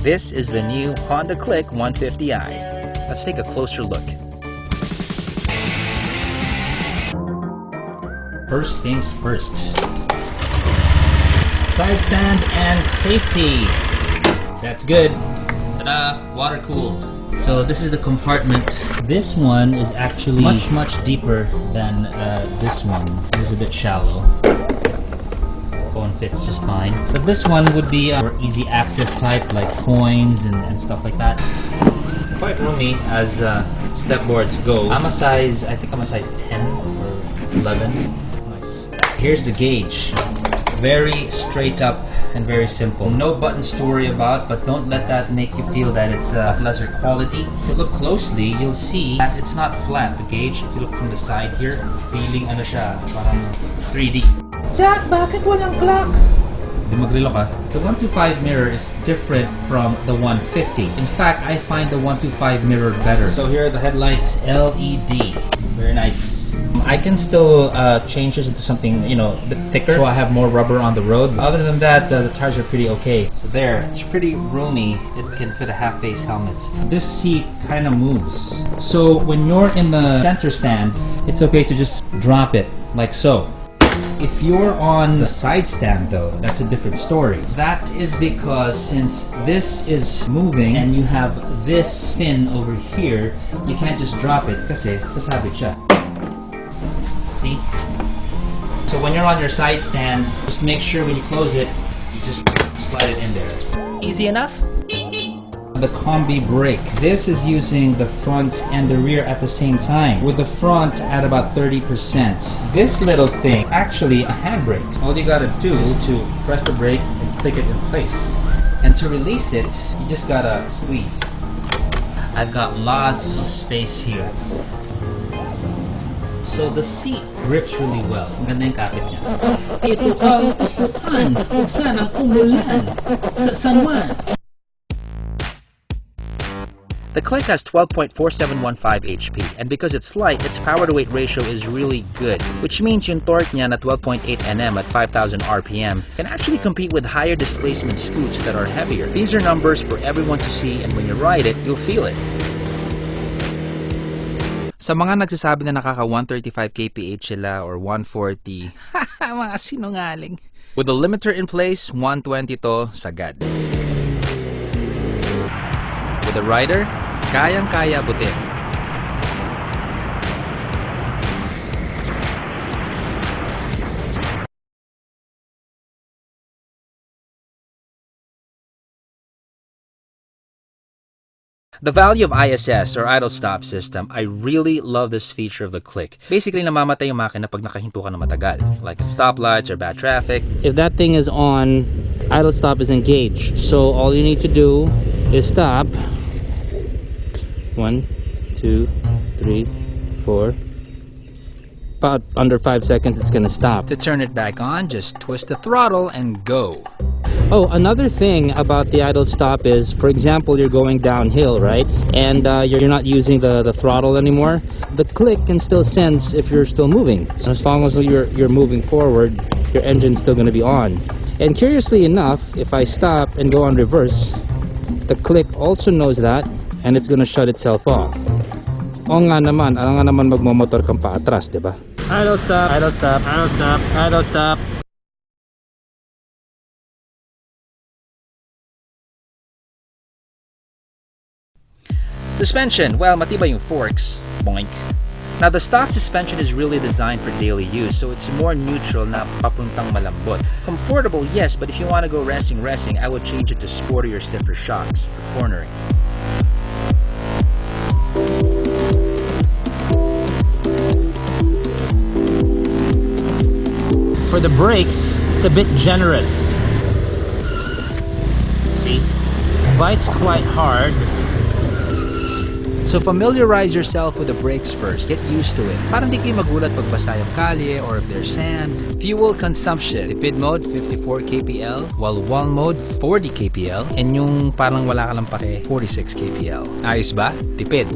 This is the new Honda Click 150i. Let's take a closer look. First things first. Side stand and safety. That's good. Ta-da! Water cooled. So this is the compartment. This one is actually much deeper than this one. This is a bit shallow. Phone fits just fine. So this one would be our easy access type, like coins and stuff like that. Quite roomy as stepboards go. I think I'm a size 10 or 11. Nice. Here's the gauge. Very straight up and very simple. No buttons to worry about, but don't let that make you feel that it's of lesser quality. If you look closely, you'll see that it's not flat, the gauge. If you look from the side here, feeling ano siya, parang 3D. Zach, bakit walang clock? Di magrilo ka. The 125 mirror is different from the 150. In fact, I find the 125 mirror better. So here are the headlights, LED. Very nice. I can still change this into something, you know, a bit thicker, so I have more rubber on the road. Other than that, the tires are pretty okay. So there, it's pretty roomy. It can fit a half-face helmet. This seat kind of moves. So when you're in the center stand, it's okay to just drop it, like so. If you're on the side stand though, that's a different story. That is because since this is moving and you have this fin over here, you can't just drop it kasi sasabit siya. See? So when you're on your side stand, just make sure when you close it, you just slide it in there. Easy enough? The combi brake. This is using the front and the rear at the same time, with the front at about 30%. This little thing is actually a handbrake. All you gotta do is to press the brake and click it in place. And to release it, you just gotta squeeze. I've got lots of space here. So the seat grips really well. Ang ganda yung kapit niya. Ito ang upuan kung saan ang umulan sa San Juan. The Click has 12.4715 HP, and because it's light, its power-to-weight ratio is really good, which means yung torque niya na 12.8 Nm at 5,000 RPM can actually compete with higher displacement scoots that are heavier. These are numbers for everyone to see, and when you ride it, you'll feel it. Sa mga nagsasabi na nakaka 135 kph sila or 140, mga sinungaling. With the limiter in place, 120 to sagad. With a rider, kayang-kaya butin. The value of ISS or idle stop system, I really love this feature of the Click. Basically, namamatay yung makina pag nakahinto ka na matagal, like at stoplights or bad traffic. If that thing is on, idle stop is engaged. So all you need to do is stop. 1, 2, 3, 4. About under 5 seconds, it's gonna stop. To turn it back on, just twist the throttle and go. Oh, another thing about the idle stop is, for example, you're going downhill, right? And you're not using the throttle anymore. The Click can still sense if you're still moving. So as long as you're moving forward, your engine's still going to be on. And curiously enough, if I stop and go on reverse, the Click also knows that, and it's going to shut itself off. O nga naman, alam nga naman magmamotor kang paatras, di ba? Idle stop, idle stop, idle stop, idle stop. Suspension, well, matibay yung forks. Boink. Now, the stock suspension is really designed for daily use, so it's more neutral na papuntang malambot. Comfortable, yes, but if you want to go racing, I would change it to sportier, stiffer shocks for cornering. For the brakes, it's a bit generous. See? Bites quite hard. So familiarize yourself with the brakes first. Get used to it. Parang di kayo magulat pag basa yung kalye or if there's sand. Fuel consumption. Tipid mode, 54 kpl. While wall mode, 40 kpl. And yung parang wala ka lang pake, 46 kpl. Ayos ba? Tipid.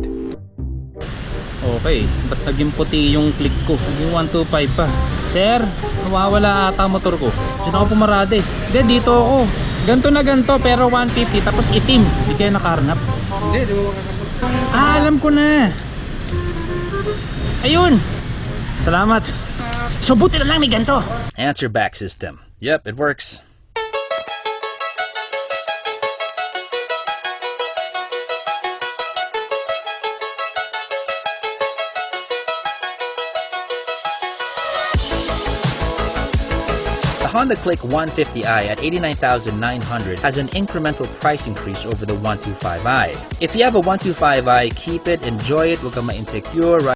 Okay, ba't naging puti yung click ko? Naging 125 pa. Sir, nawawala ata motor ko. Diyan ako pumarada eh. Hindi, dito ako. Ganto na ganto pero 150 tapos itim. Hindi kayo nakaharnap. Hindi, di mo makakapag. Ah, alam ko na. Ayun. Salamat. So buti na lang may ganto. Answer back system. Yep, it works. The Honda Click 150i at $89,900 has an incremental price increase over the 125i. If you have a 125i, keep it, enjoy it, huwag kang ma-insecure.